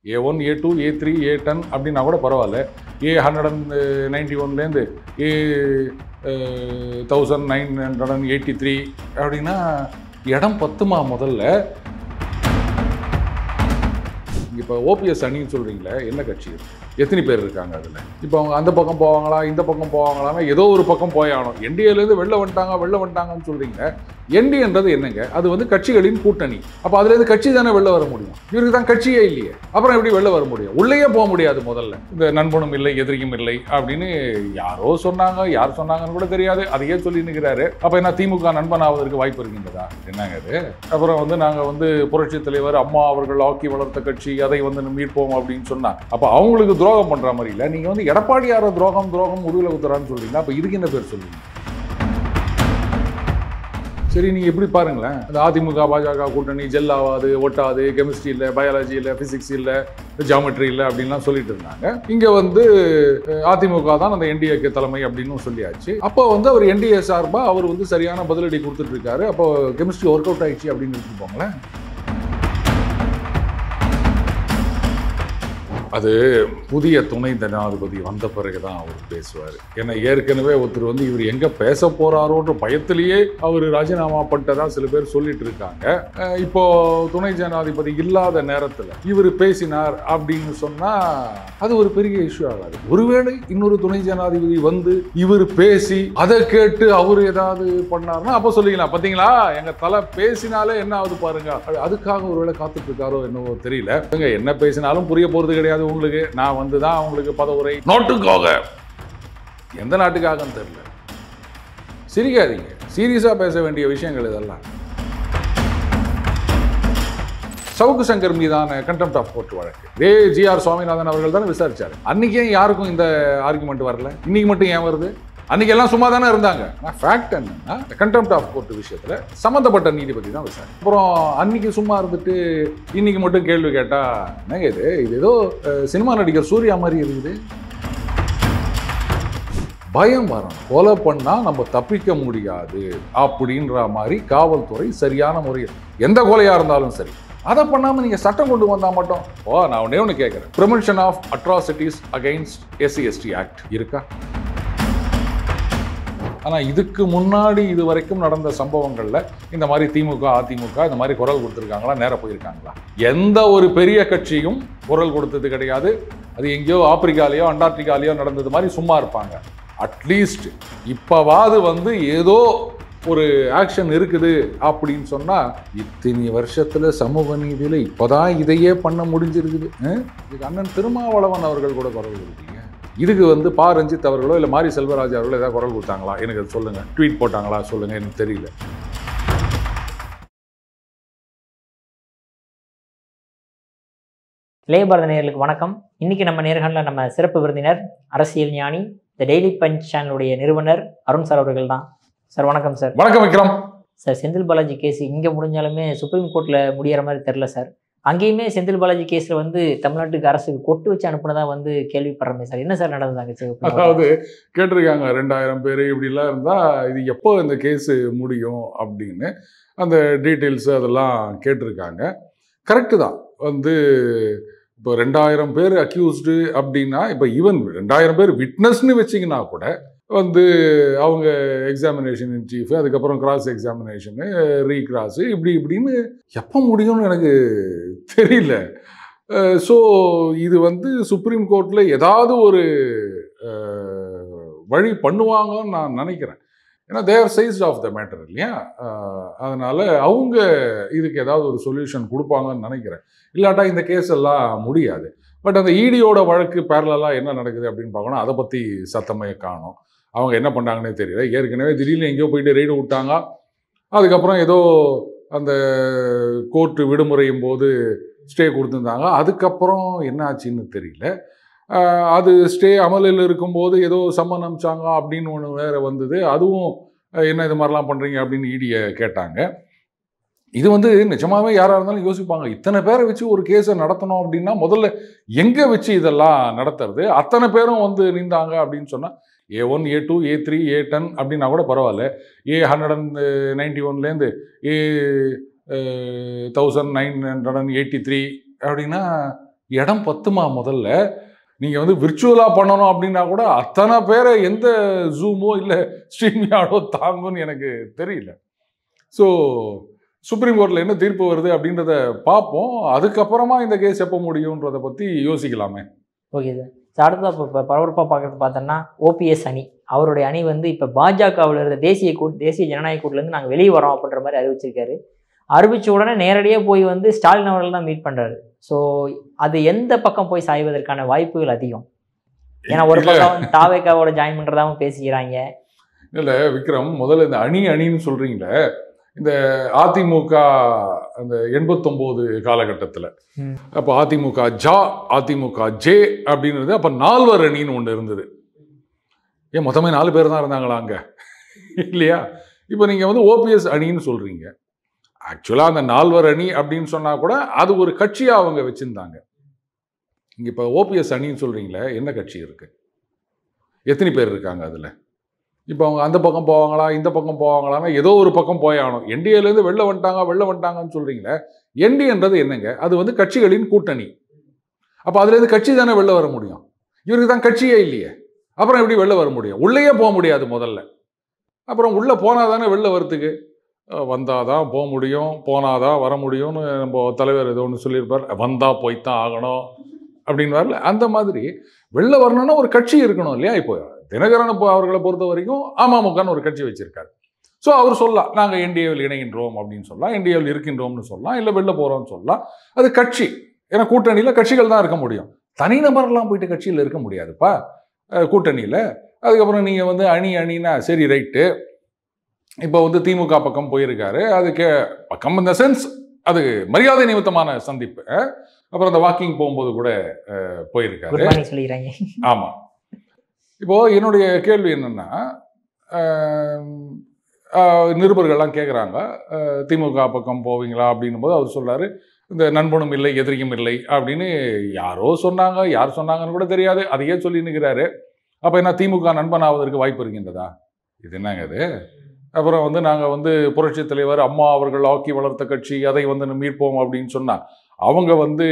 A1, A2, A3, A10 அப்படின்னா கூட பரவாயில்ல. A191லேருந்து A1983 அப்படின்னா இடம் பத்துமா முதல்ல? இப்போ ஓபிஎஸ் அணின்னு சொல்கிறீங்களே, என்ன கட்சி? எத்தனை பேர் இருக்காங்க அதில்? இப்போ அவங்க அந்த பக்கம் போவாங்களா, இந்த பக்கம் போவாங்களான்னா ஏதோ ஒரு பக்கம் போயாகணும். என்டிஏலேருந்து வெளில வந்துட்டாங்கன்னு சொல்கிறீங்க. என்டிஏன்றது என்னங்க? அது வந்து கட்சிகளின் கூட்டணி. அப்போ அதுலேருந்து கட்சி தானே வெளில வர முடியும். இவருக்கு தான் கட்சியே இல்லையே, அப்புறம் எப்படி வெளில வர முடியும்? உள்ளேயே போக முடியாது. முதல்ல இந்த நண்பனும் இல்லை எதிரியும் இல்லை அப்படின்னு யாரோ சொன்னாங்க, யார் சொன்னாங்கன்னு கூட தெரியாது, அதையே சொல்லி நிற்கிறாரு. அப்போ என்ன திமுக நண்பன் ஆவதற்கு வாய்ப்பு இருக்கின்றதா? என்னங்க அது? அப்புறம் வந்து நாங்கள் வந்து புரட்சி தலைவர் அம்மா அவர்கள் ஆக்கி வளர்த்த கட்சி, அதை வந்து மீட்போம் அப்படின்னு சொன்னா, அப்போ அவங்களுக்கு துரோகம் பண்ற மாதிரி இல்லை. நீங்க வந்து எடப்பாடியார துரோகம் உருவில குத்துறான்னு சொல்றீங்க. அப்ப இதுக்கு என்ன பேர் சொல்லுவீங்க? சரி, நீங்க எப்படி பாருங்களேன், அந்த அதிமுக பாஜக கூட்டணி ஜெல் ஆகாது, ஒட்டாது, கெமிஸ்ட்ரி இல்லை, பயாலஜி இல்லை, பிசிக்ஸ் இல்லை, ஜியாமெட்ரி இல்லை அப்படின்லாம் சொல்லிட்டு இருந்தாங்க. இங்க வந்து அதிமுக தான் அந்த என்டிஏக்கு தலைமை அப்படின்னு சொல்லியாச்சு. அப்போ வந்து அவர் என்டிஏ சார்பா அவர் வந்து சரியான பதிலடி கொடுத்துட்டு இருக்காரு. அப்போ கெமிஸ்ட்ரி ஒர்க் அவுட் ஆயிடுச்சு அப்படின்னு வச்சுக்கோங்களேன். அது புதிய துணை ஜனாதிபதி வந்த பிறகுதான் அவர் பேசுவார். ஏன்னா ஏற்கனவே ஒருத்தர் வந்து இவர் எங்க பேச போறாரோன்ற பயத்திலேயே அவர் ராஜினாமா பண்ணிட்டதா சில பேர் சொல்லிட்டு இருக்காங்க. இப்போ துணை ஜனாதிபதி இல்லாத நேரத்தில் இவர் பேசினார் அப்படின்னு சொன்னா அது ஒரு பெரிய இஷ்யூ ஆகாது. ஒருவேளை இன்னொரு துணை ஜனாதிபதி வந்து இவர் பேசி அதை கேட்டு அவர் ஏதாவது பண்ணார்னா அப்போ சொல்லிக்கலாம், பார்த்தீங்களா எங்க தலை பேசினாலே என்ன ஆகுது பாருங்க. அதுக்காக ஒருவேளை காத்துட்டு இருக்காரோ என்னவோ தெரியல. என்ன பேசினாலும் புரிய போறது கிடையாது உங்களுக்கு. நான் வந்து தான் உங்களுக்கு பதவுரை நோட்டுக்காக, எந்த நாட்டுக்காகன்னு தெரியல. சிரிக்காதீங்க, சீரியஸா பேச வேண்டிய விஷயங்கள் இதெல்லாம். சவுக்கு சங்கர் மீதான கண்டெம்ட் ஆஃப் கோர்ட் வழக்கு ஜிஆர் சுவாமிநாதன் அவர்கள் தானே விசாரிச்சாரு. அன்னைக்கே யாருக்கும் இந்த ஆர்குமெண்ட் வரல, இன்னைக்கு மட்டும் ஏன் வருது? அன்னைக்கு எல்லாம் சும்மா தானே இருந்தாங்க. ஃபேக்ட் என்னன்னா, கண்டெம்ட் ஆஃப் கோர்ட் விஷயத்துல சம்பந்தப்பட்ட நீதிபதி தான் விசாரணை. அப்புறம் அன்னைக்கு சும்மா இருந்துட்டு இன்னைக்கு மட்டும் கேள்வி கேட்டா என்னங்க இது ஏதோ சினிமா நடிகர் சூர்யா மாதிரி இருக்குது. பயம் வரணும், கொலை பண்ணா நம்ம தப்பிக்க முடியாது அப்படின்ற மாதிரி காவல்துறை சரியான முறையில் எந்த கொலையா இருந்தாலும் சரி அதை பண்ணாம நீங்க சட்டம் கொண்டு வந்தா மட்டும் நான் ஒண்ணு கேட்கிறேன், prevention of atrocities against SC/ST act இருக்கா? ஆனால் இதுக்கு முன்னாடி இது வரைக்கும் நடந்த சம்பவங்களில் இந்த மாதிரி திமுக அதிமுக இந்த மாதிரி குரல் கொடுத்துருக்காங்களா? நேராக போயிருக்காங்களா? எந்த ஒரு பெரிய கட்சியும் குரல் கொடுத்தது கிடையாது. அது எங்கேயோ ஆப்பிரிக்காலேயோ அண்டார்டிகாலேயோ நடந்தது மாதிரி சும்மா இருப்பாங்க. அட்லீஸ்ட் இப்போவாது வந்து ஏதோ ஒரு ஆக்ஷன் இருக்குது அப்படின்னு சொன்னால், இத்தனை வருஷத்தில் சமூக நீதியில் இப்போதான் இதையே பண்ண முடிஞ்சிருக்குது. இதுக்கு அண்ணன் திருமாவளவன் அவர்கள் கூட குரல் கொடுத்தீங்க. இதுக்கு வந்து பா ரஞ்சித் அவர்களோ இல்லை மாரி செல்வராஜ் அவர்களோ ஏதாவது குரல் கொடுத்தாங்களா? எனக்கு அது சொல்லுங்க. ட்வீட் போட்டாங்களா? சொல்லுங்க, எனக்கு தெரியல. இளைய பாரத நேயர்களுக்கு வணக்கம். இன்னைக்கு நம்ம நேர்காணல நம்ம சிறப்பு விருந்தினர் அரசியல் ஞானி த டெய்லி பஞ்ச் சேனலுடைய நிறுவனர் அருண் சார் அவர்கள் தான். சார் வணக்கம் சார். வணக்கம் விக்ரம் சார். செந்தில் பாலாஜி கேஸ் இங்கே முடிஞ்சாலுமே சுப்ரீம் கோர்ட்டில் முடிகிற மாதிரி தெரில சார். அங்கேயுமே செந்தில் பாலாஜி கேஸில் வந்து தமிழ்நாட்டுக்கு அரசுக்கு கொட்டு வச்சு அனுப்புனதா வந்து கேள்விப்படுறமே சார். என்ன சார் நடந்தாங்க? அதாவது கேட்டிருக்காங்க 2000 பேர் இப்படிலாம் இருந்தால் இது எப்போ இந்த கேஸு முடியும் அப்படின்னு அந்த டீட்டெயில்ஸு அதெல்லாம் கேட்டிருக்காங்க. கரெக்டு தான். வந்து இப்போ 2000 பேர் அக்யூஸ்டு அப்படின்னா, இப்போ ஈவன் 2000 பேர் விட்னஸ்ன்னு வச்சிங்கன்னா கூட வந்து அவங்க எக்ஸாமினேஷன் இன் சீஃப், அதுக்கப்புறம் கிராஸ் எக்ஸாமினேஷனு, ரீக்ராஸு, இப்படின்னு எப்போ முடியும்னு எனக்கு தெரியல. ஸோ இது வந்து சுப்ரீம் கோர்ட்டில் ஏதாவது ஒரு வழி பண்ணுவாங்கன்னு நான் நினைக்கிறேன். ஏன்னா தேர் சைஸ்ட் ஆஃப் த மேட்டர் இல்லையா? அதனால் அவங்க இதுக்கு ஏதாவது ஒரு சொல்யூஷன் கொடுப்பாங்கன்னு நினைக்கிறேன். இல்லாட்டா இந்த கேஸ் எல்லாம் முடியாது. பட் அந்த இடியோட வழக்கு பேரலாக என்ன நடக்குது அப்படின்னு பார்க்கணும். அதை பற்றி சத்தமே காணும். அவங்க என்ன பண்ணாங்கன்னே தெரியல. ஏற்கனவே திடீர்னு எங்கேயோ போயிட்டு ரெய்டு விட்டாங்க. அதுக்கப்புறம் ஏதோ அந்த கோர்ட்டு விடுமுறையும் போது ஸ்டே கொடுத்துருந்தாங்க. அதுக்கப்புறம் என்ன ஆச்சுன்னு தெரியல. அது ஸ்டே அமலில் இருக்கும்போது ஏதோ சம்மன் அனுப்பிச்சாங்க அப்படின்னு ஒன்று வேறு வந்தது. அதுவும் என்ன இது மாதிரிலாம் பண்ணுறீங்க அப்படின்னு இடியை கேட்டாங்க. இது வந்து நிஜமாவே யாராக இருந்தாலும் யோசிப்பாங்க. இத்தனை பேரை வச்சு ஒரு கேஸை நடத்தணும் அப்படின்னா முதல்ல எங்கே வச்சு இதெல்லாம் நடத்துறது? அத்தனை பேரும் வந்து நின்றாங்க அப்படின்னு சொன்னால் A1, A2, A3, A10 அப்படின்னா கூட பரவாயில்ல. A191லேருந்து A1983 அப்படின்னா இடம் பத்துமா முதல்ல? நீங்கள் வந்து விர்ச்சுவலாக பண்ணணும் அப்படின்னா கூட அத்தனை பேரை எந்த ஜூமோ இல்லை ஸ்ட்ரீம்யார்டோ தாங்கும்னு எனக்கு தெரியல. ஸோ சுப்ரீம் கோர்ட்டில் என்ன தீர்ப்பு வருது அப்படின்றத பார்ப்போம். அதுக்கப்புறமா இந்த கேஸ் எப்போ முடியுன்றதை பற்றி யோசிக்கலாமே. Okay sir. அடுத்ததாக இப்போ பரபரப்பாக பார்க்கறது பார்த்தோன்னா ஓபிஎஸ் அணி, அவருடைய அணி வந்து இப்போ பாஜகவில் இருந்த தேசிய ஜனநாயக கூட்டிலேருந்து நாங்கள் வெளியே வரோம் அப்படின்ற மாதிரி அறிவிச்சிருக்காரு. அறிவிச்ச உடனே நேரடியாக போய் வந்து ஸ்டாலின் அவர்கள் தான் மீட் பண்ணுறாரு. ஸோ அது எந்த பக்கம் போய் சாய்வதற்கான வாய்ப்புகள் அதிகம்? ஏன்னா ஒரு பக்கம் தாவேக்காவோட ஜாயின் பண்ணுறதாவும் பேசிக்கிறாங்க. இல்லை விக்ரம், முதல்ல இந்த அணின்னு சொல்கிறீங்களே, இந்த அதிமுக அந்த 89 காலகட்டத்தில் அப்போ அதிமுக அதிமுக ஜே அப்படின்றது அப்போ 4 அணின்னு ஒன்று இருந்தது. ஏன் மொத்தமே 4 பேர் தான் இருந்தாங்களா அங்கே? இல்லையா? இப்போ நீங்கள் வந்து ஓபிஎஸ் அணின்னு சொல்கிறீங்க. ஆக்சுவலாக அந்த 4 அணி அப்படின்னு சொன்னால் கூட அது ஒரு கட்சியாக அவங்க வச்சுருந்தாங்க. இங்கே இப்போ ஓபிஎஸ் அணின்னு சொல்கிறீங்களே, என்ன கட்சி இருக்குது? எத்தனை பேர் இருக்காங்க அதில்? இப்போ அவங்க அந்த பக்கம் போவாங்களா, இந்த பக்கம் போவாங்களான்னா ஏதோ ஒரு பக்கம் போயாகணும். என்டிஏலேருந்து வெளில வந்துட்டாங்கன்னு சொல்கிறீங்களே, என்டிஏன்றது என்னங்க? அது வந்து கட்சிகளின் கூட்டணி. அப்போ அதுலேருந்து கட்சி தானே வெளில வர முடியும். இவருக்கு தான் கட்சியே இல்லையே, அப்புறம் எப்படி வெளில வர முடியும்? உள்ளேயே போக முடியாது முதல்ல. அப்புறம் உள்ளே போனால் தானே வெளில வரத்துக்கு. வந்தால் தான் போக முடியும், போனால் தான் வர முடியும்னு நம்ம தலைவர் ஏதோ ஒன்று சொல்லியிருப்பார். வந்தால் போய்த்தான் ஆகணும் அப்படின்னு வரல. அந்த மாதிரி வெளில வரணும்னா ஒரு கட்சி இருக்கணும் இல்லையா? இப்போ தினகரன் அவர்களை பொறுத்த வரைக்கும் அமமுகன்னு ஒரு கட்சி வச்சிருக்காரு. ஸோ அவர் சொல்லலாம், நாங்கள் என்டிஏவில் இணைகின்றோம் அப்படின்னு சொல்லலாம், என்டிஏவில் இருக்கின்றோம்னு சொல்லலாம், இல்லை வெளில போகிறோம்னு சொல்லலாம். அது கட்சி. ஏன்னா கூட்டணியில் கட்சிகள் தான் இருக்க முடியும். தனிநபர்லாம் போயிட்டு கட்சியில் இருக்க முடியாதுப்பா கூட்டணியில். அதுக்கப்புறம் நீங்கள் வந்து அணினா சரி ரைட்டு. இப்போ வந்து திமுக பக்கம் போயிருக்காரு. அதுக்கு பக்கம் இந்த சென்ஸ் அது மரியாதை நிமித்தமான சந்திப்பு. அப்புறம் அந்த வாக்கிங் போகும்போது கூட போயிருக்காரு. ஆமாம். இப்போ என்னுடைய கேள்வி என்னன்னா, நிருபர்கள்லாம் கேட்குறாங்க, திமுக பக்கம் போவீங்களா அப்படின்னும் போது அவர் சொல்றாரு, இந்த நண்பனும் இல்லை எதிரியும் இல்லை அப்படின்னு யாரோ சொன்னாங்க. யார் சொன்னாங்கன்னு கூட தெரியாது, அதையே சொல்லி நிற்கிறாரு. அப்போ என்ன திமுக நண்பன் ஆவதற்கு வாய்ப்பு இருக்கின்றதா? இது என்னங்க இது? அப்புறம் வந்து நாங்கள் வந்து புரட்சி தலைவர் அம்மா அவர்கள் ஆக்கி வளர்த்த கட்சி, அதை வந்து மீட்போம் அப்படின்னு சொன்னால் அவங்க வந்து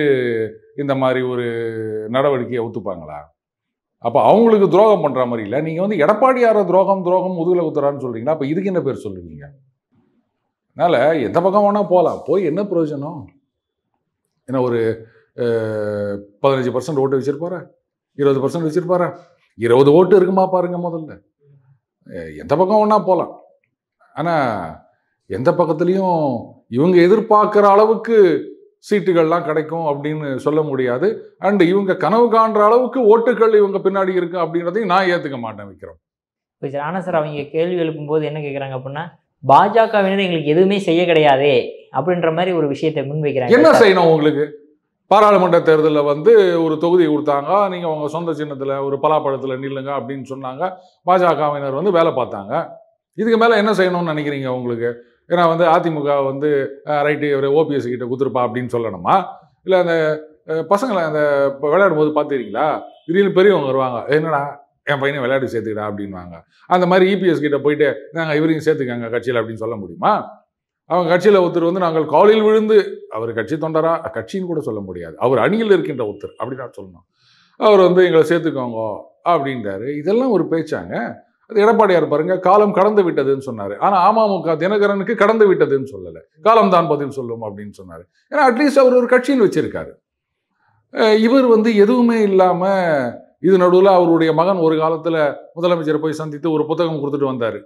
இந்த மாதிரி ஒரு நடவடிக்கையை ஒத்துப்பாங்களா? அப்போ அவங்களுக்கு துரோகம் பண்ணுற மாதிரி இல்லை. நீங்கள் வந்து எடப்பாடியார துரோகம் முதுகில் குத்துறான்னு சொல்கிறீங்களா? அப்போ இதுக்கு என்ன பேர் சொல்லுவீங்க? அதனால் எந்த பக்கம் வேணால் போகலாம். போய் என்ன பிரயோஜனம்? ஏன்னா ஒரு 15% ஓட்டு வச்சுருப்பாரா, 20% வச்சுருப்பாரா, 20 ஓட்டு இருக்குமா பாருங்க முதல்ல. எந்த பக்கம் வேணா போகலாம். ஆனால் எந்த பக்கத்துலேயும் இவங்க எதிர்பார்க்குற அளவுக்கு சீட்டுகள்லாம் கிடைக்கும் அப்படின்னு சொல்ல முடியாது. அண்ட் இவங்க கனவு காண்ற அளவுக்கு ஓட்டுகள் இவங்க பின்னாடி இருக்கு அப்படின்றதையும் நான் ஏற்றுக்க மாட்டேன் வைக்கிறோம். ஆனால் சார் அவங்க கேள்வி எழுப்பும்போது என்ன கேட்குறாங்க அப்படின்னா, பாஜகவினர் எங்களுக்கு எதுவுமே செய்ய கிடையாதே அப்படின்ற மாதிரி ஒரு விஷயத்தை முன்வைக்கிறாங்க. என்ன செய்யணும் உங்களுக்கு? பாராளுமன்ற தேர்தலில் வந்து ஒரு தொகுதி கொடுத்தாங்க, நீங்கள் உங்கள் சொந்த சின்னத்தில் ஒரு பலாப்பழத்தில் நில்லுங்க அப்படின்னு சொன்னாங்க. பாஜகவினர் வந்து வேலை பார்த்தாங்க. இதுக்கு மேலே என்ன செய்யணும்னு நினைக்கிறீங்க உங்களுக்கு? ஏன்னா வந்து அதிமுக வந்து ரைட்டு ஒரு ஓபிஎஸ் கிட்ட கொடுத்துருப்பா அப்படின்னு சொல்லணுமா? இல்லை அந்த பசங்களை அந்த விளையாடும் போது பார்த்துக்கிறீங்களா, திடீர்னு பெரியவங்க வருவாங்க, என்னடா என் பையனை விளையாட்டு சேர்த்துக்கிட்டா அப்படின்வாங்க. அந்த மாதிரி இபிஎஸ் கிட்ட போயிட்டு நாங்கள் இவரையும் சேர்த்துக்காங்க கட்சியில் அப்படின்னு சொல்ல முடியுமா? அவங்க கட்சியில் ஒருத்தர் வந்து நாங்கள் காலில் விழுந்து, அவர் கட்சி தொண்டரா கட்சின்னு கூட சொல்ல முடியாது, அவர் அணியில் இருக்கின்ற ஒருத்தர் அப்படின்னு சொல்லணும், அவர் வந்து எங்களை சேர்த்துக்கோங்க அப்படின்றாரு. இதெல்லாம் ஒரு பேச்சாங்க? அது எடப்பாடியார் பாருங்க, காலம் கடந்து விட்டதுன்னு சொன்னார். ஆனால் அமமுக தினகரனுக்கு கடந்து விட்டதுன்னு சொல்லலை, காலம் தான் பதில் சொல்லும் அப்படின்னு சொன்னார். ஏன்னா அட்லீஸ்ட் அவர் ஒரு கட்சின்னு வச்சிருக்காரு. இவர் வந்து எதுவுமே இல்லாமல் இது நடுவில் அவருடைய மகன் ஒரு காலத்தில் முதலமைச்சரை போய் சந்தித்து ஒரு புத்தகம் கொடுத்துட்டு வந்தார்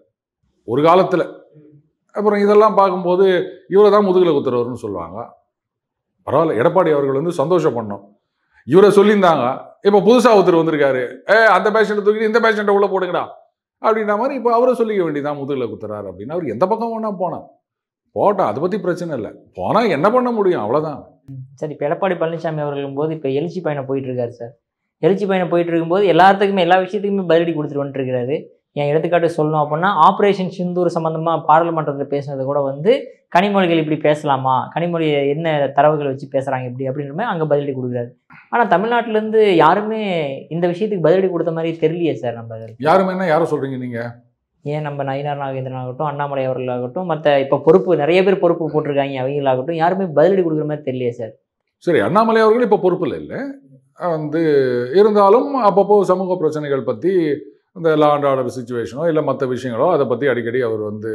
ஒரு காலத்தில். அப்புறம் இதெல்லாம் பார்க்கும்போது இவரை தான் முதுகில் குத்துறவர்னு சொல்லுவாங்க. பரவாயில்ல, எடப்பாடி அவர்கள் வந்து சந்தோஷம் பண்ணோம். இவரை சொல்லியிருந்தாங்க, இப்போ புதுசாக ஒருத்தர் வந்திருக்காரு, அந்த பேஷண்ட்டை தூக்கிட்டு இந்த பேஷண்ட்டை உள்ளே போடுங்கடா அப்படின்ற மாதிரி இப்போ அவரை சொல்லிக்க வேண்டியதான் முதுகில் குத்துறாரு அப்படின்னு. அவர் எந்த பக்கம் வேணா போட்டோம், அதை பற்றி பிரச்சனை இல்லை. போனால் என்ன பண்ண முடியும், அவ்வளோதான். சார் இப்போ எடப்பாடி பழனிசாமி அவர்களும் போது இப்போ எழுச்சி பயணம் போயிட்டு இருக்காரு சார். எழுச்சி பயணம் போயிட்டு இருக்கும்போது எல்லாத்துக்குமே எல்லா விஷயத்துக்குமே பதிலடி கொடுத்துட்டு வந்துட்டுருக்கிறாரு. என் எடுத்துக்காட்டு சொல்லணும் அப்படின்னா, ஆப்ரேஷன் சிந்தூர் சம்மந்தமாக பாராளுமன்றத்தில் பேசுனது கூட வந்து கனிமொழிகள் இப்படி பேசலாமா, கனிமொழி என்ன தரவுகளை வச்சு பேசுகிறாங்க இப்படி அப்படின்ற மாதிரி அங்கே பதிலடி கொடுக்குறாரு. ஆனால் தமிழ்நாட்டிலேருந்து யாருமே இந்த விஷயத்துக்கு பதிலடி கொடுத்த மாதிரி தெரியலையே சார். நம்ம யாருமே என்ன யாரை சொல்கிறீங்க நீங்கள்? ஏன் நம்ம நயினார் நாகேந்திரன் ஆகட்டும், அண்ணாமலை அவர்களாகட்டும், மற்ற இப்போ நிறைய பேர் பொறுப்பு போட்டிருக்காங்க அவங்களாகட்டும், யாருமே பதிலடி கொடுக்குற மாதிரி தெரியலையே சார். சரி, அண்ணாமலை அவர்கள் இப்போ பொறுப்பில் இல்லை, வந்து இருந்தாலும் அப்பப்போ சமூக பிரச்சனைகள் பற்றி இந்த லா அண்ட் ஆர்டர் சுச்சுவேஷனோ இல்லை மற்ற விஷயங்களோ அதை பற்றி அடிக்கடி அவர் வந்து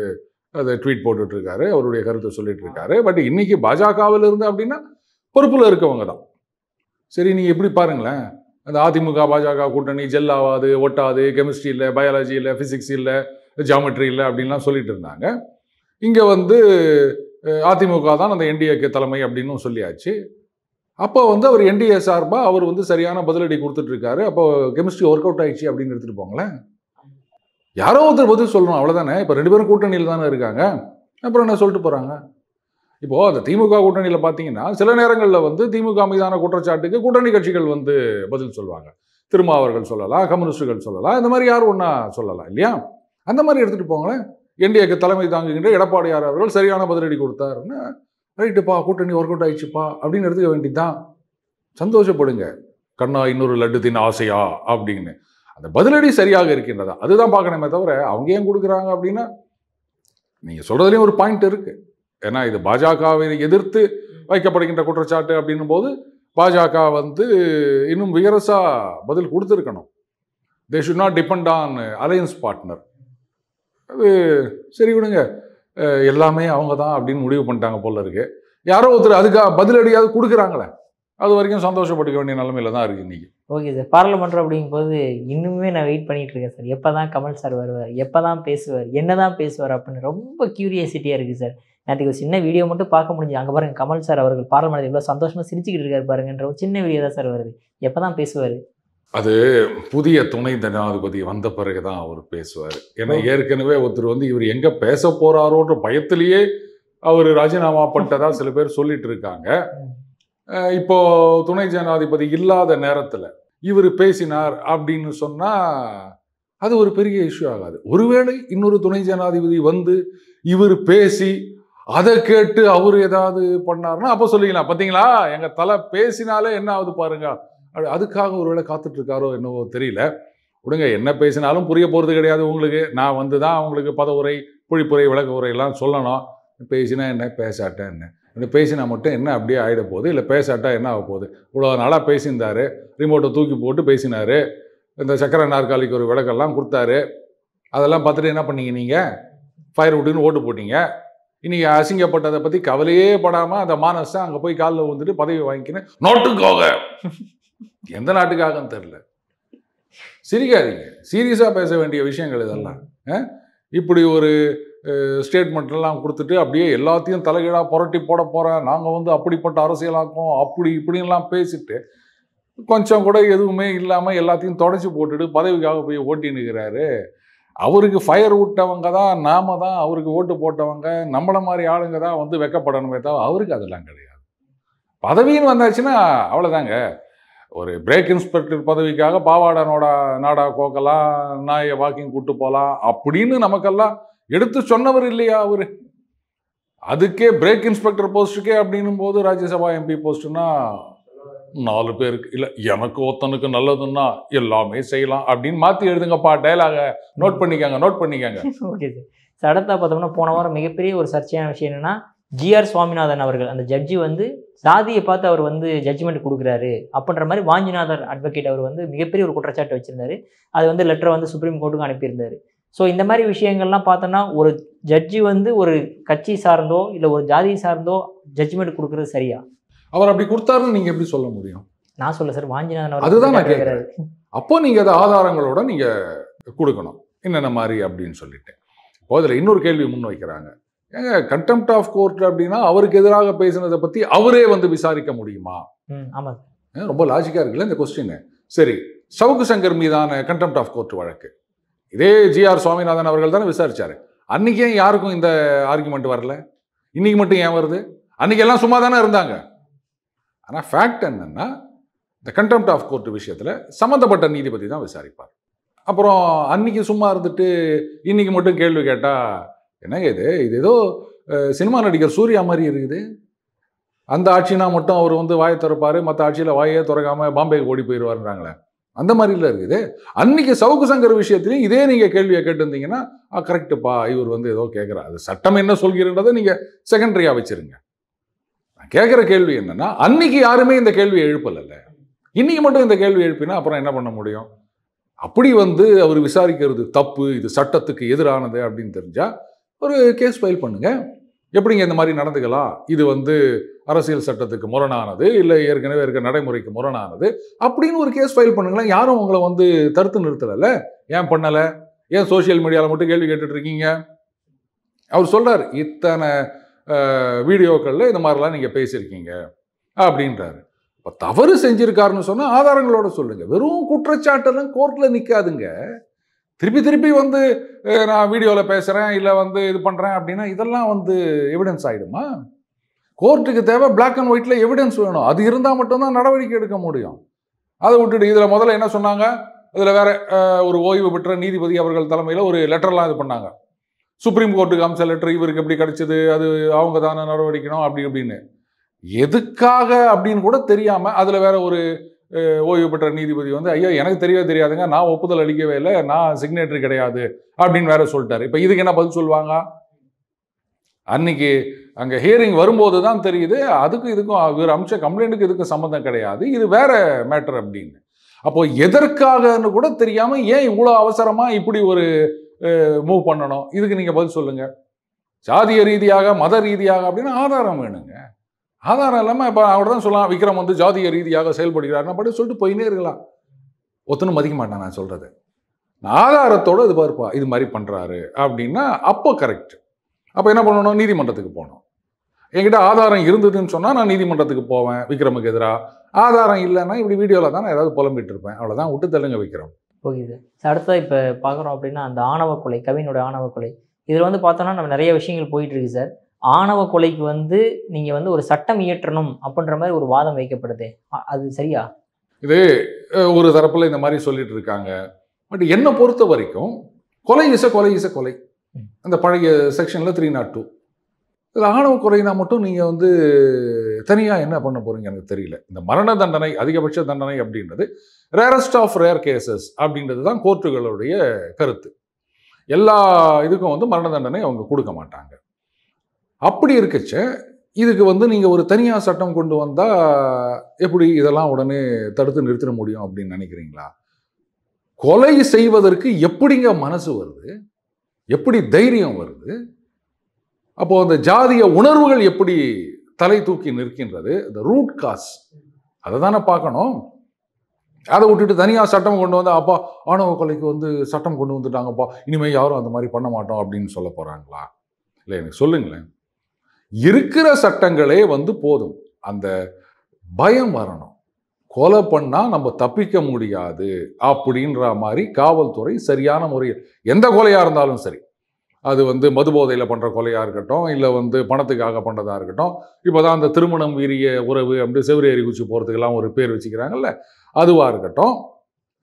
அதை ட்வீட் போட்டுட்ருக்காரு, அவருடைய கருத்தை சொல்லிட்டு இருக்காரு. பட் இன்னைக்கு பாஜகவில் இருந்து அப்படின்னா பொறுப்பில் இருக்கவங்க தான். சரி, நீங்கள் எப்படி பாருங்களேன், அந்த அதிமுக பாஜக கூட்டணி ஜெல் ஆகாது, ஒட்டாது, கெமிஸ்ட்ரி இல்லை, பயாலஜி இல்லை, ஃபிசிக்ஸ் இல்லை, ஜியாமெட்ரி இல்லை அப்படின்லாம் சொல்லிட்டு இருந்தாங்க. இங்கே வந்து அதிமுக தான் அந்த என்டிஏக்கு தலைமை அப்படின்னு சொல்லியாச்சு. அப்போ வந்து அவர் என்டிஏ சார்பாக அவர் வந்து சரியான பதிலடி கொடுத்துட்ருக்காரு. அப்போ கெமிஸ்ட்ரி ஒர்க் அவுட் ஆயிடுச்சு அப்படின்னு எடுத்துகிட்டு போங்களேன். யாரோ ஒருத்தர் பதில் சொல்லணும், அவ்வளோதானே. இப்போ 2 பேரும் கூட்டணியில் தானே இருக்காங்க, அப்புறம் என்ன சொல்லிட்டு போகிறாங்க. இப்போது அந்த திமுக கூட்டணியில் பார்த்தீங்கன்னா சில நேரங்களில் வந்து திமுக மீதான குற்றச்சாட்டுக்கு கூட்டணி கட்சிகள் வந்து பதில் சொல்லுவாங்க. திருமாவர்கள் சொல்லலாம், கம்யூனிஸ்டுகள் சொல்லலாம், இந்த மாதிரி யாரும் ஒன்றா சொல்லலாம் இல்லையா. அந்த மாதிரி எடுத்துகிட்டு போங்களேன். என்டிஏக்கு தலைமை தாங்குகின்ற எடப்பாடியார் அவர்கள் சரியான பதிலடி கொடுத்தாருன்னா ரைட்டுப்பா, கூட்டணி ஒர்க் அவுட் ஆயிடுச்சுப்பா அப்படின்னு எடுத்துக்க வேண்டியதுதான். சந்தோஷப்படுங்க, கண்ணா இன்னொரு லட்டு தின் ஆசையா அப்படின்னு. அந்த பதிலடி சரியாக இருக்கின்றதா அதுதான் பார்க்கணுமே தவிர அவங்க ஏன் கொடுக்குறாங்க அப்படின்னா நீங்கள் சொல்கிறதுலேயும் ஒரு பாயிண்ட் இருக்குது. ஏன்னா இது பாஜகவை எதிர்த்து வைக்கப்படுகின்ற குற்றச்சாட்டு அப்படின்னும் போது பாஜக வந்து இன்னும் விகரசாக பதில் கொடுத்துருக்கணும். They should not depend on alliance partner. அது சரி விடுங்க, எல்லாமே அவங்க தான் அப்படின்னு முடிவு பண்ணிட்டாங்க போல இருக்கு. யாரோ ஒருத்தர் அதுக்காக பதிலடியாவது கொடுக்குறாங்களே, அது வரைக்கும் சந்தோஷப்பட்டுக்க வேண்டிய நிலைமையில தான் இருக்குது இன்றைக்கி. ஓகே சார், பாராளுமன்றம் அப்படிங்கும்போது இன்னுமே நான் வெயிட் பண்ணிட்டு இருக்கேன் சார். எப்போ தான் கமல் சார் வருவார், எப்போ தான் பேசுவார், என்ன தான் பேசுவார் அப்படின்னு ரொம்ப க்யூரியாசிட்டியாக இருக்குது சார். நேற்றுக்கு ஒரு சின்ன வீடியோ மட்டும் பார்க்க முடிஞ்சு, அங்கே பாருங்கள் கமல் சார் அவர்கள் பாராளுமன்றத்தில் இவ்வளோ சந்தோஷமாக சிரிச்சுக்கிட்டு இருக்காரு பாருங்கன்ற ஒரு சின்ன வீடியோ தான் சார் வருது. எப்போ தான் பேசுவார்? அது புதிய துணை ஜனாதிபதி வந்த பிறகு தான் அவர் பேசுவார். ஏன்னா ஏற்கனவே ஒருத்தர் வந்து இவர் எங்கே பேச போகிறாரோன்ற பயத்திலேயே அவர் ராஜினாமா பண்ணிட்டதா சில பேர் சொல்லிட்டு இருக்காங்க. இப்போ துணை ஜனாதிபதி இல்லாத நேரத்தில் இவர் பேசினார் அப்படின்னு சொன்னால் அது ஒரு பெரிய இஷ்யூ ஆகாது. ஒருவேளை இன்னொரு துணை ஜனாதிபதி வந்து இவர் பேசி அதை கேட்டு அவர் ஏதாவது பண்ணார்னா அப்போ சொல்லிக்கலாம், பார்த்தீங்களா எங்கள் தலை பேசினாலே என்ன ஆகுது பாருங்க, அதுக்காக ஒருவேளை காத்துட்டு இருக்காரோ என்னவோ தெரியல. விடுங்க, என்ன பேசினாலும் புரிய போகிறது கிடையாது உங்களுக்கு. நான் வந்து தான் அவங்களுக்கு பதவுரை, பொழிப்புரை, விளக்க உரையெல்லாம் சொல்லணும். பேசினா என்ன, பேசாட்டா என்ன, இந்த பேசினா மட்டும் என்ன அப்படியே ஆகிட போகுது, இல்லை பேசாட்டா என்ன ஆக போகுது. இவ்வளோ நாளாக பேசியிருந்தார், ரிமோட்டை தூக்கி போட்டு பேசினார், இந்த சக்கரை நாற்காலிக்கு ஒரு விளக்கெல்லாம் கொடுத்தாரு. அதெல்லாம் பார்த்துட்டு என்ன பண்ணீங்க நீங்கள், ஃபயர் விட்டுன்னு ஓட்டு போட்டீங்க. இன்றைக்கி அசிங்கப்பட்டதை பற்றி கவலையே படாமல் அந்த மானஸை அங்கே போய் காலில் வந்துட்டு பதவி வாங்கிக்கினேன் நாட்டுக்காக. எந்த நாட்டுக்காகன்னு தெரில. சிரிக்காதீங்க, சீரியஸாக பேச வேண்டிய விஷயங்கள் இதெல்லாம். இப்படி ஒரு ஸ்டேட்மெண்ட்லாம் கொடுத்துட்டு அப்படியே எல்லாத்தையும் தலைகீழாக புரட்டி போட போகிறேன், நாங்கள் வந்து அப்படிப்பட்ட அரசியலாக்கும் அப்படி இப்படின்லாம் பேசிட்டு கொஞ்சம் கூட எதுவுமே இல்லாமல் எல்லாத்தையும் தொடச்சி போட்டுட்டு பதவிக்காக போய் ஓட்டின்னுக்கிறாரு. அவருக்கு ஃபயர் விட்டவங்க தான், நாம தான் அவருக்கு ஓட்டு போட்டவங்க, நம்மளை மாதிரி ஆளுங்க தான் வந்து வெக்கப்படணுமே தவிர அவருக்கு அதெல்லாம் கிடையாது. பதவின்னு வந்தாச்சுன்னா அவ்வளோதாங்க. ஒரு பிரேக் இன்ஸ்பெக்டர் பதவிக்காக பாவாடை நாடா கோக்கலாம், நாயை வாக்கிங் கூட்டு போகலாம் அப்படின்னு நமக்கெல்லாம் எடுத்து சொன்னவர் இல்லையா அவரு. அதுக்கே பிரேக் இன்ஸ்பெக்டர் போஸ்ட்டுக்கே அப்படின்னும் போது ராஜ்யசபா எம்பி போஸ்ட்டுன்னா 4 பேருக்கு இல்லை எனக்கு ஒருத்தனுக்கு நல்லதுன்னா எல்லாமே செய்யலாம் அப்படின்னு மாற்றி எழுதுங்கப்பா டயலாக. நோட் பண்ணிக்காங்க. ஓகே சார், அடுத்தா பார்த்தோம்னா போன வாரம் மிகப்பெரிய ஒரு சர்ச்சையான விஷயம் என்னன்னா, ஜிஆர் சுவாமிநாதன் அவர்கள் அந்த ஜட்ஜி வந்து சாதியை பார்த்து அவர் வந்து ஜட்ஜ்மெண்ட் கொடுக்குறாரு அப்படின்ற மாதிரி வாஞ்சிநாதர் அட்வொகேட் அவர் வந்து மிகப்பெரிய ஒரு குற்றச்சாட்டு வச்சிருந்தாரு. அது வந்து லெட்டரை வந்து சுப்ரீம் கோர்ட்டுக்கு அனுப்பியிருந்தாரு. ஸோ இந்த மாதிரி விஷயங்கள்லாம் பார்த்தோன்னா ஒரு ஜட்ஜி வந்து ஒரு கட்சி சார்ந்தோ இல்லை ஒரு ஜாதியை சார்ந்தோ ஜட்ஜ்மெண்ட் கொடுக்குறது சரியா? அவர் அப்படி கொடுத்தாருன்னு நீங்கள் எப்படி சொல்ல முடியும்? நான் சொல்ல சார், வாஞ்சிநாதன் அதுதான் நான் கேட்குறேன். அப்போ நீங்கள் அதை ஆதாரங்களோட நீங்கள் கொடுக்கணும் என்னென்ன மாதிரி அப்படின்னு சொல்லிட்டு. இப்போ அதில் இன்னொரு கேள்வி முன் வைக்கிறாங்க, ஏங்க கண்டெம்ப்ட் ஆஃப் கோர்ட் அப்படின்னா அவருக்கு எதிராக பேசினதை பற்றி அவரே வந்து விசாரிக்க முடியுமா? ஆமாம், ரொம்ப லாஜிக்காக இருக்குல்ல இந்த கொஸ்டின். சரி, சவுக்கு சங்கர் மீதான கண்டெம்ப்ட் ஆஃப் கோர்ட் வழக்கு இதே ஜிஆர் சுவாமிநாதன் அவர்கள் தானே விசாரிச்சாரு. அன்றைக்கே யாருக்கும் இந்த ஆர்குமெண்ட் வரல, இன்னைக்கு மட்டும் ஏன் வருது? அன்றைக்கி எல்லாம் சும்மா தானே இருந்தாங்க. ஆனால் ஃபேக்ட் என்னன்னா, இந்த கண்டெம்ப்ட் ஆஃப் கோர்ட் விஷயத்தில் சம்மந்தப்பட்ட நீதிபதி தான் விசாரிப்பார். அப்புறம் அன்னைக்கு சும்மா இருந்துட்டு இன்னைக்கு மட்டும் கேள்வி கேட்டால் என்னங்க இது ஏதோ சினிமா நடிகர் சூர்யா மாதிரி இருக்குது. அந்த ஆட்சினா மட்டும் அவர் வந்து வாயை திறப்பார், மற்ற ஆட்சியில் வாயே திறக்காமல் பாம்பேக்கு ஓடி போயிடுவாருன்றாங்களே, அந்த மாதிரிலாம் இருக்குது. அன்னைக்கு சவுக்கு சங்கர் விஷயத்துலையும் இதே நீங்கள் கேள்வியை கேட்டிருந்தீங்கன்னா கரெக்டுப்பா இவர் வந்து ஏதோ கேட்குறாரு, அது சட்டம் என்ன சொல்கிறன்றதை நீங்கள் செகண்டரியாக வச்சுருங்க. கேட்குற கேள்வி என்னன்னா, அன்னைக்கு யாருமே இந்த கேள்வி எழுப்பல, இன்னைக்கு மட்டும் இந்த கேள்வி எழுப்பினா அப்புறம் என்ன பண்ண முடியும்? அப்படி அவர் விசாரிக்கிறது தப்பு, இது சட்டத்துக்கு எதிரானது அப்படின்னு தெரிஞ்சா ஒரு கேஸ் ஃபைல் பண்ணுங்க. எப்படிங்க இந்த மாதிரி நடந்துக்கலாம், இது அரசியல் சட்டத்துக்கு முரணானது, இல்லை ஏற்கனவே இருக்க நடைமுறைக்கு முரணானது அப்படின்னு ஒரு கேஸ் ஃபைல் பண்ணுங்களேன். யாரும் உங்களை தடுத்து நிறுத்தல. ஏன் பண்ணல? ஏன் சோசியல் மீடியாவில் மட்டும் கேள்வி கேட்டுட்டு இருக்கீங்க? அவர் சொல்றாரு, இத்தனை வீடியோக்களில் இந்த மாதிரிலாம் நீங்கள் பேசியிருக்கீங்க அப்படின்றாரு. இப்போ தவறு செஞ்சிருக்காருன்னு சொன்னால் ஆதாரங்களோட சொல்லுங்க. வெறும் குற்றச்சாட்டெல்லாம் கோர்ட்டில் நிற்காதுங்க. திருப்பி திருப்பி நான் வீடியோவில் பேசுகிறேன், இல்லை இது பண்ணுறேன் அப்படின்னா இதெல்லாம் எவிடன்ஸ் ஆகிடுமா? கோர்ட்டுக்கு தேவை பிளாக் அண்ட் ஒயிட்டில் எவிடன்ஸ் வேணும். அது இருந்தால் மட்டும்தான் நடவடிக்கை எடுக்க முடியும். அதை விட்டுட்டு இதில் முதல்ல என்ன சொன்னாங்க, இதில் வேற ஒரு ஓய்வு பெற்ற நீதிபதி அவர்கள் தலைமையில் ஒரு லெட்டர்லாம் இது பண்ணாங்க. சுப்ரீம் கோர்ட்டுக்கு அம்ச லெட்டர் இவருக்கு எப்படி கிடைச்சது, அது அவங்க தானே நடவடிக்கணும் அப்படி அப்படின்னு. எதுக்காக அப்படின்னு கூட தெரியாம அதுல வேற ஒரு ஓய்வு பெற்ற நீதிபதி ஐயோ எனக்கு தெரியவே தெரியாதுங்க, நான் ஒப்புதல் அளிக்கவே இல்லை, நான் சிக்னேட்டரி கிடையாது அப்படின்னு வேற சொல்லிட்டாரு. இப்ப இதுக்கு என்ன பதில் சொல்லுவாங்க? அன்னைக்கு அங்க ஹியரிங் வரும்போது தான் தெரியுது அதுக்கும் இதுக்கும் இவர் அம்ச கம்ப்ளைண்ட்டுக்கு இதுக்கும் சம்மந்தம் கிடையாது, இது வேற மேட்டர் அப்படின்னு. அப்போ எதற்காகன்னு கூட தெரியாம ஏன் இவ்வளவு அவசரமா இப்படி ஒரு மூவ் பண்ணணும்? இதுக்கு நீங்க பதில் சொல்லுங்க. சாதிய ரீதியாக மத ரீதியாக அப்படின்னு ஆதாரம் வேணுங்க. ஆதாரம் இல்லாமல் இப்போ அவர் தான் சொல்லலாம், விக்ரம் ஜாதிய ரீதியாக செயல்படுகிறார் அப்படி சொல்லிட்டு போயினே இருக்கலாம். ஒத்துன்னு மதிக்க மாட்டேன் நான் சொல்றது. ஆதாரத்தோட இது பார்ப்பா இது மாதிரி பண்றாரு அப்படின்னா அப்போ கரெக்ட். அப்போ என்ன பண்ணணும்? நீதிமன்றத்துக்கு போகணும். என்கிட்ட ஆதாரம் இருந்ததுன்னு சொன்னா நான் நீதிமன்றத்துக்கு போவேன் விக்ரமுக்கு எதிராக. ஆதாரம் இல்லைன்னா இப்படி வீடியோவில் தான் நான் ஏதாவது புலம்பிட்டு இருப்பேன். அவ்வளோதான், விட்டு தள்ளுங்க விக்ரம். Okay sir. அடுத்தது இப்போ பார்க்குறோம் அப்படின்னா அந்த ஆணவ கொலை, கவினோட ஆணவ கொலை, இதில் பார்த்தோன்னா நம்ம நிறைய விஷயங்கள் போயிட்டு இருக்கு சார். ஆணவ கொலைக்கு நீங்கள் ஒரு சட்டம் இயற்றணும் அப்படின்ற மாதிரி ஒரு வாதம் வைக்கப்படுது, அது சரியா? இது ஒரு தரப்பில் இந்த மாதிரி சொல்லிட்டு இருக்காங்க. பட் என்னை பொறுத்த வரைக்கும் கொலை இச கொலை அந்த பழைய செக்ஷனில் 302 இதில் ஆணவ கொலைனா மட்டும் நீங்கள் தனியாக என்ன பண்ண போறீங்க எனக்கு தெரியல. இந்த மரண தண்டனை, அதிகபட்ச தண்டனை அப்படின்றது ரேரஸ்ட் ஆஃப் ரேர் கேசஸ் அப்படின்றது தான் கோர்ட்டுகளுடைய கருத்து. எல்லா இதுக்கும் மரண தண்டனை அவங்க கொடுக்க மாட்டாங்க. அப்படி இருக்கச்ச இதுக்கு நீங்கள் ஒரு தனியாக சட்டம் கொண்டு வந்தால் எப்படி இதெல்லாம் உடனே தடுத்து நிறுத்திட முடியும் அப்படின்னு நினைக்கிறீங்களா? கொலை செய்வதற்கு எப்படிங்க மனசு வருது, எப்படி தைரியம் வருது? அப்போ அந்த ஜாதிய உணர்வுகள் எப்படி தலை தூக்கி நிற்கின்றது? இந்த ரூட் காஸ் அதை தானே பார்க்கணும். அதை விட்டுட்டு தனியாக சட்டம் கொண்டு வந்தால் அப்பா ஆணவ கொலைக்கு சட்டம் கொண்டு வந்துட்டாங்கப்பா, இனிமேல் யாரும் அந்த மாதிரி பண்ண மாட்டோம் அப்படின்னு சொல்ல போகிறாங்களா? இல்லை, எனக்கு சொல்லுங்களேன். இருக்கிற சட்டங்களே போதும். அந்த பயம் வரணும். கொலை பண்ணால் நம்ம தப்பிக்க முடியாது அப்படின்ற மாதிரி காவல்துறை சரியான முறையில் எந்த கொலையாக இருந்தாலும் சரி, அது மது போதையில் பண்ணுற கொலையாக இருக்கட்டும், இல்லை பணத்துக்காக பண்ணுறதா இருக்கட்டும். இப்போ தான் அந்த திருமணம் வீரிய உறவு அப்படி செவ்வரி ஏறி குச்சி போகிறதுக்கெல்லாம் ஒரு பேர் வச்சுக்கிறாங்கல்ல, அதுவாக இருக்கட்டும்.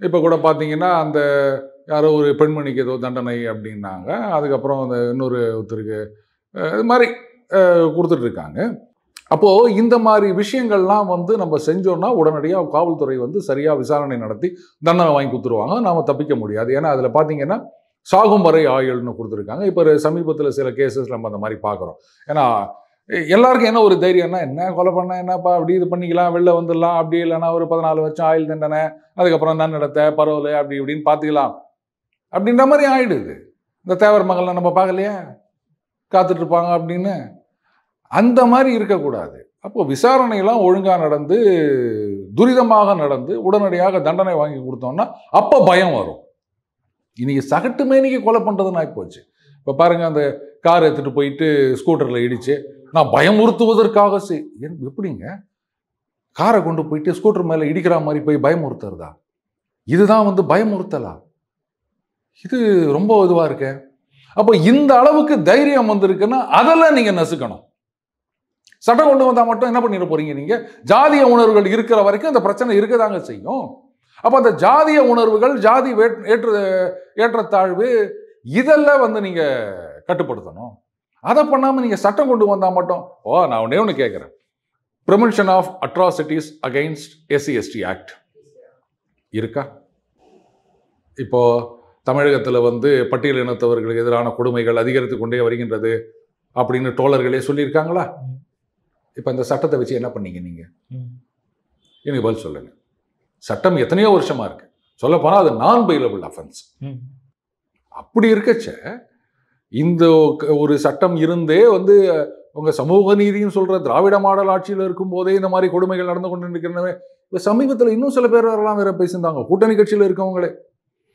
இப்போ கூட பார்த்தீங்கன்னா அந்த யாரோ ஒரு பெண்மணிக்கு ஏதோ தண்டனை அப்படின்னாங்க, அதுக்கப்புறம் அந்த இன்னொரு ஒருத்தருக்கு இது மாதிரி கொடுத்துட்ருக்காங்க. அப்போது இந்த மாதிரி விஷயங்கள்லாம் நம்ம செஞ்சோன்னா உடனடியாக காவல்துறை சரியாக விசாரணை நடத்தி தண்டனை வாங்கி கொடுத்துருவாங்க, நாம் தப்பிக்க முடியாது. ஏன்னா அதில் பார்த்தீங்கன்னா சாகும் வரை ஆயுள்னு கொடுத்துருக்காங்க. இப்போ சமீபத்தில் சில கேசஸ் நம்ம அந்த மாதிரி பார்க்குறோம். ஏன்னா எல்லாருக்கும் என்ன ஒரு தைரியம்னா, என்ன கொலை பண்ண என்னப்பா அப்படி இது பண்ணிக்கலாம், வெளில வந்துடலாம், அப்படி இல்லைன்னா ஒரு 14 வருஷம் ஆயுள் தண்டனை, அதுக்கப்புறம் தான் நடத்த பரவல அப்படி இப்படின்னு பார்த்துக்கலாம் அப்படின்ற மாதிரி ஆயிடுது. இந்த தேவர் மகள்லாம் நம்ம பார்க்கலையா, காத்துட்டு இருப்பாங்க அப்படின்னு. அந்த மாதிரி இருக்கக்கூடாது. அப்போ விசாரணையெல்லாம் ஒழுங்காக நடந்து துரிதமாக நடந்து உடனடியாக தண்டனை வாங்கி கொடுத்தோம்னா அப்போ பயம் வரும். இன்னைக்கு சகட்டு மேனிக்கு கொலை பண்ணுறதுன்னு ஆகிப்போச்சு. இப்போ பாருங்கள், அந்த கார் எடுத்துகிட்டு போயிட்டு ஸ்கூட்டரில் இடிச்சு நான் பயமுறுத்துவதற்காக எப்படிங்க காரை கொண்டு போயிட்டு ஸ்கூட்டர் மேலே இடிக்கிற மாதிரி போய் பயமுறுத்துறதா? இதுதான் பயமுறுத்தலா? இது ரொம்ப இதுவாக இருக்க. அப்போ இந்த அளவுக்கு தைரியம் வந்திருக்குன்னா அதெல்லாம் நீங்கள் நசுக்கணும். சட்டம் கொண்டு வந்தால் மட்டும் என்ன பண்ணிட போறீங்க? நீங்கள் ஜாதிய உணர்வுகள் இருக்கிற வரைக்கும் அந்த பிரச்சனை இருக்கதாங்க செய்யும். அப்போ அந்த ஜாதிய உணர்வுகள், ஜாதி ஏற்றத்தாழ்வு இதெல்லாம் நீங்கள் கட்டுப்படுத்தணும். அதை பண்ணாமல் நீங்கள் சட்டம் கொண்டு வந்தால் மட்டும் நான் ஒன்று கேட்குறேன். Prevention of atrocities against SC/ST act இருக்கா? இப்போ தமிழகத்தில் பட்டியல் இனத்தவர்களுக்கு எதிரான கொடுமைகள் அதிகரித்து கொண்டே வருகின்றது அப்படின்னு தோழர்களே சொல்லியிருக்காங்களா? இப்போ இந்த சட்டத்தை வச்சு என்ன பண்ணீங்க நீங்கள்? ம். எனக்கு பதில் சொல்லுங்க. சட்டம் எத்தனையோ வருஷமா இருக்கு. சொல்லப்போனால் அது நான் பெயிலபிள் அஃபென்ஸ். ம். அப்படி இருக்கச்ச இந்த ஒரு சட்டம் இருந்தே வந்து உங்க சமூக நீதின்னு சொல்ற திராவிட மாடல் ஆட்சியில் இருக்கும் போதே இந்த மாதிரி கொடுமைகள் நடந்து கொண்டு இருக்கிறனவே. இப்போ சமீபத்தில் இன்னும் சில பேர் வரலாம் வேற பேசியிருந்தாங்க. கூட்டணி கட்சியில் இருக்கவங்களே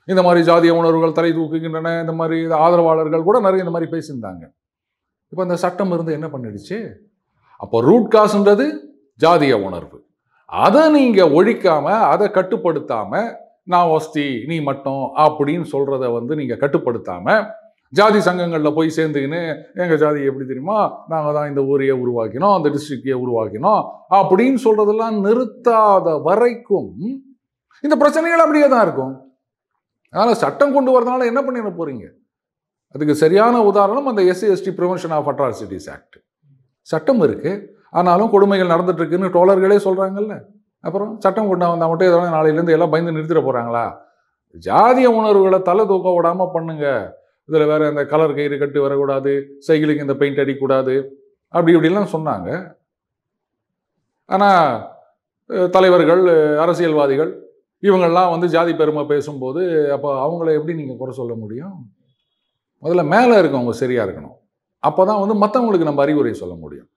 இந்த மாதிரி ஜாதிய உணர்வுகள் தலை தூக்குகின்றன, இந்த மாதிரி ஆதரவாளர்கள் கூட நிறைய இந்த மாதிரி பேசியிருந்தாங்க. இப்போ அந்த சட்டம் இருந்து என்ன பண்ணிடுச்சு? அப்போ ரூட் காசுன்றது ஜாதிய உணர்வு. அதை நீங்க ஒழிக்காம, அதை கட்டுப்படுத்தாம, நான் வஸ்தி நீ மட்டும் அப்படின்னு சொல்றத வந்து நீங்க கட்டுப்படுத்தாம, ஜாதி சங்கங்களில் போய் சேர்ந்துக்கின்னு எங்கள் ஜாதி எப்படி தெரியுமா, நாங்கள் தான் இந்த ஊரையே உருவாக்கினோம், அந்த டிஸ்ட்ரிக்டையே உருவாக்கினோம் அப்படின்னு சொல்றதெல்லாம் நிறுத்தாத வரைக்கும் இந்த பிரச்சனைகள் அப்படியே தான் இருக்கும். அதனால் சட்டம் கொண்டு வரதுனால என்ன பண்ணிட போறீங்க? அதுக்கு சரியான உதாரணம் அந்த SC/ST prevention of atrocities act. சட்டம் இருக்கு, ஆனாலும் கொடுமைகள் நடந்துட்டு இருக்குன்னு டோலர்களே சொல்றாங்கல்ல. அப்புறம் சட்டம் கொண்டு வந்தால் மட்டும் எதனா நாளையிலேருந்து எல்லாம் பயந்து நிறுத்திட போறாங்களா? ஜாதிய உணர்வுகளை தலை தூக்க விடாம பண்ணுங்க. இதில் வேற இந்த கலர் கயிறு கட்டு வரக்கூடாது, சைக்கிளுக்கு இந்த பெயிண்ட் அடிக்கக்கூடாது, அப்படி இப்படிலாம் சொன்னாங்க. ஆனால் தலைவர்கள், அரசியல்வாதிகள் இவங்கெல்லாம் வந்து ஜாதி பெருமை பேசும்போது அப்போ அவங்கள எப்படி நீங்கள் குறை சொல்ல முடியும்? முதல்ல மேலே இருக்கவங்க சரியா இருக்கணும். அப்போ தான் வந்து மற்றவங்களுக்கு நம்ம அறிவுரை சொல்ல முடியும்.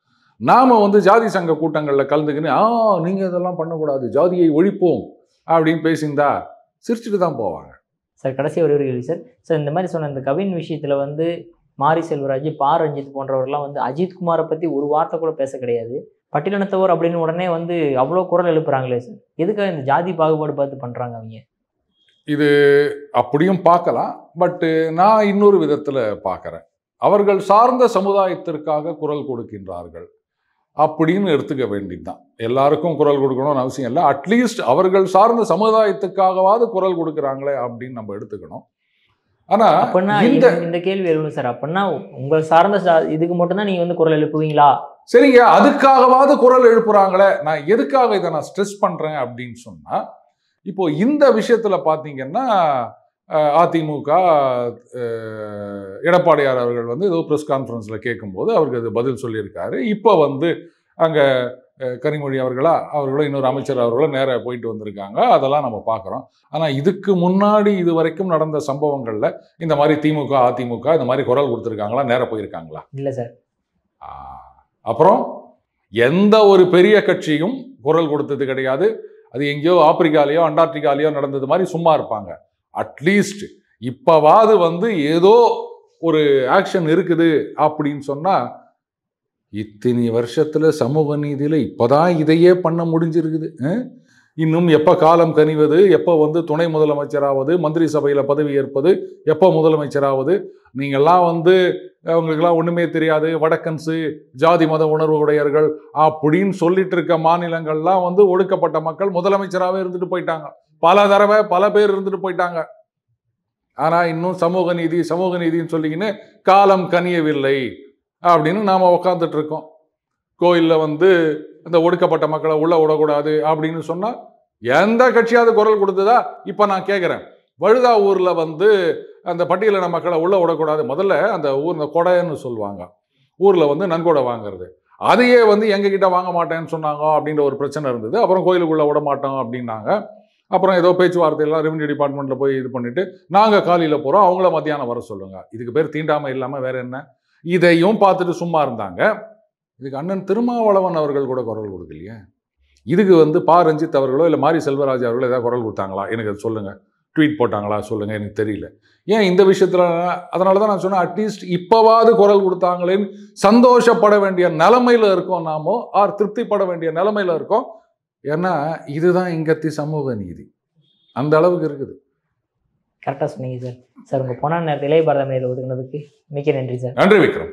நாம் வந்து ஜாதி சங்க கூட்டங்களில் கலந்துக்கின்னு நீங்கள் இதெல்லாம் பண்ணக்கூடாது, ஜாதியை ஒழிப்போம் அப்படின்னு பேசியிருந்தா சிரிச்சுட்டு தான் போவாங்க. சார் கடைசி ஒரு கேள்வி சார். சார் இந்த மாதிரி சொன்ன இந்த கவின் விஷயத்தில் வந்து மாரி செல்வராஜ், பா ரஞ்சித் போன்றவர்கள்லாம் வந்து அஜித்குமாரை பற்றி ஒரு வார்த்தை கூட பேச கிடையாது. பட்டியலினத்தவர் அப்படின்னு உடனே வந்து அவ்வளோ குரல் எழுப்புறாங்களே சார், எதுக்காக இந்த ஜாதி பாகுபாடு பார்த்து பண்ணுறாங்க அவங்க? இது அப்படியும் பார்க்கலாம். பட்டு நான் இன்னொரு விதத்தில் பார்க்குறேன். அவர்கள் சார்ந்த சமுதாயத்திற்காக குரல் கொடுக்கின்றார்கள் அப்படின்னு எடுத்துக்க வேண்டியதுதான். எல்லாருக்கும் குரல் கொடுக்கணும்னு அவசியம் இல்லை. அட்லீஸ்ட் அவர்கள் சார்ந்த சமுதாயத்துக்காகவாது குரல் கொடுக்குறாங்களே அப்படின்னு நம்ம எடுத்துக்கணும். ஆனா அப்படின்னா இந்த கேள்வி எழுணும் சார். அப்படின்னா உங்கள் சார்ந்த இதுக்கு மட்டும்தான் நீங்க வந்து குரல் எழுப்புவீங்களா? சரிங்க, அதுக்காகவாது குரல் எழுப்புறாங்களே. நான் எதுக்காக இதை நான் ஸ்ட்ரெஸ் பண்றேன் அப்படின்னு சொன்னா, இப்போ இந்த விஷயத்துல பாத்தீங்கன்னா அதிமுக எடப்பாடியார் அவர்கள் வந்து ஏதோ ப்ரெஸ் கான்ஃபரன்ஸ்ல கேட்கும்போது அவருக்கு அது பதில் சொல்லியிருக்காரு. இப்போ வந்து அங்க கனிமொழி அவர்களும் இன்னொரு அமைச்சர் அவர்களும் நேர போயிட்டு வந்திருக்காங்க. அதெல்லாம் நம்ம பார்க்குறோம். ஆனால் இதுக்கு முன்னாடி இது வரைக்கும் நடந்த சம்பவங்கள்ல இந்த மாதிரி திமுக அதிமுக இந்த மாதிரி குரல் கொடுத்துருக்காங்களா? நேர போயிருக்காங்களா? இல்லை சார். அப்புறம் எந்த ஒரு பெரிய கட்சியும் குரல் கொடுத்தது கிடையாது. அது எங்கேயோ ஆப்பிரிக்காலேயோ அண்டார்டிகாலேயோ நடந்தது மாதிரி சும்மா இருப்பாங்க. அட்லீஸ்ட் இப்பவாது வந்து ஏதோ ஒரு ஆக்ஷன் இருக்குது அப்படின்னு சொன்னா, இத்தனை வருஷத்துல சமூக நீதியில இப்பதான் இதையே பண்ண முடிஞ்சிருக்குது. இன்னும் எப்ப காலம் கனிவது, எப்ப வந்து துணை முதலமைச்சராவது, மந்திரி சபையில பதவி ஏற்பது, எப்ப முதலமைச்சராவது? நீங்கெல்லாம் வந்து அவங்களுக்கெல்லாம் ஒண்ணுமே தெரியாது, வடக்கன்ஸு, ஜாதி மத உணர்வு உடையர்கள் அப்படின்னு சொல்லிட்டு இருக்க மாநிலங்கள்லாம் வந்து ஒடுக்கப்பட்ட மக்கள் முதலமைச்சராகவே இருந்துட்டு போயிட்டாங்க. பல தடவை பல பேர் இருந்துட்டு போயிட்டாங்க. ஆனா இன்னும் சமூக நீதின்னு சொல்லிக்கின்னு காலம் கனியவில்லை அப்படின்னு நாம உட்காந்துட்டு இருக்கோம். கோயில்ல வந்து இந்த ஒடுக்கப்பட்ட மக்களை உள்ள விடக்கூடாது அப்படின்னு சொன்னா எந்த கட்சியாவது குரல் கொடுத்ததா? இப்ப நான் கேட்கிறேன், வழுதா ஊர்ல வந்து அந்த பட்டியலின மக்களை உள்ள விடக்கூடாது. முதல்ல அந்த ஊர் இந்த கொடைன்னு சொல்லுவாங்க, ஊர்ல வந்து நன்கொடை வாங்குறது, அதையே வந்து எங்ககிட்ட வாங்க மாட்டேன்னு சொன்னாங்க அப்படின்ற ஒரு பிரச்சனை இருந்தது. அப்புறம் கோயிலுக்குள்ள விட மாட்டோம் அப்படின்னாங்க. அப்புறம் ஏதோ பேச்சுவார்த்தையெல்லாம் ரெவென்யூ டிபார்ட்மெண்ட்ல போய் இது பண்ணிட்டு நாங்கள் காலையில போகிறோம், அவங்கள மத்தியானம் வர சொல்லுங்க. இதுக்கு பேர் தீண்டாமை இல்லாமல் வேற என்ன? இதையும் பார்த்துட்டு சும்மா இருந்தாங்க. இதுக்கு அண்ணன் திருமாவளவன் அவர்கள் கூட குரல் கொடுக்கலையே. இதுக்கு வந்து பா ரஞ்சித் அவர்களோ இல்லை மாரி செல்வராஜ் அவர்களோ ஏதாவது குரல் கொடுத்தாங்களா? எனக்கு அது சொல்லுங்க. ட்வீட் போட்டாங்களா? சொல்லுங்க, எனக்கு தெரியல. ஏன் இந்த விஷயத்துல? அதனால தான் நான் சொன்னேன், அட்லீஸ்ட் இப்பவாது குரல் கொடுத்தாங்களேன்னு சந்தோஷப்பட வேண்டிய நிலைமையில இருக்கோம் நாமோ, ஆர் திருப்திப்பட வேண்டிய நிலைமையில இருக்கோம். ஏன்னா இதுதான் இங்கத்தி சமூக நீதி, அந்த அளவுக்கு இருக்குது. கரெக்டாக சொன்னீங்க சார். சார் உங்கள் பொன்னான நேரத்தில் இளைய பாரதம் நேரில் ஒதுக்குனதுக்கு மிக்க நன்றி சார். நன்றி விக்ரம்.